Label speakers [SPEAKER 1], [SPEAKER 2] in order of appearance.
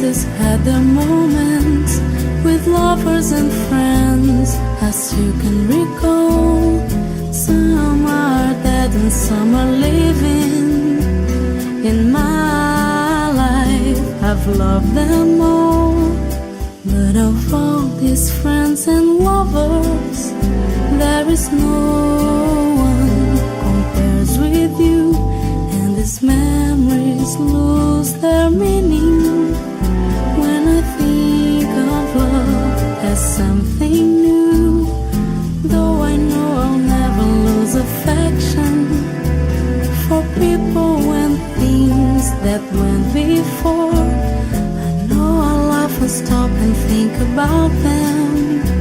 [SPEAKER 1] faces had their moments with lovers and friends, as you can recall. Some are dead and some are living. In my life I've loved them all, but of all these friends and lovers, there is no one compares with you. And these memories lose their meaning when I think of love as something new. Though I know I'll never lose affection for people and things that went before, I know I'll laugh and stop and think about them.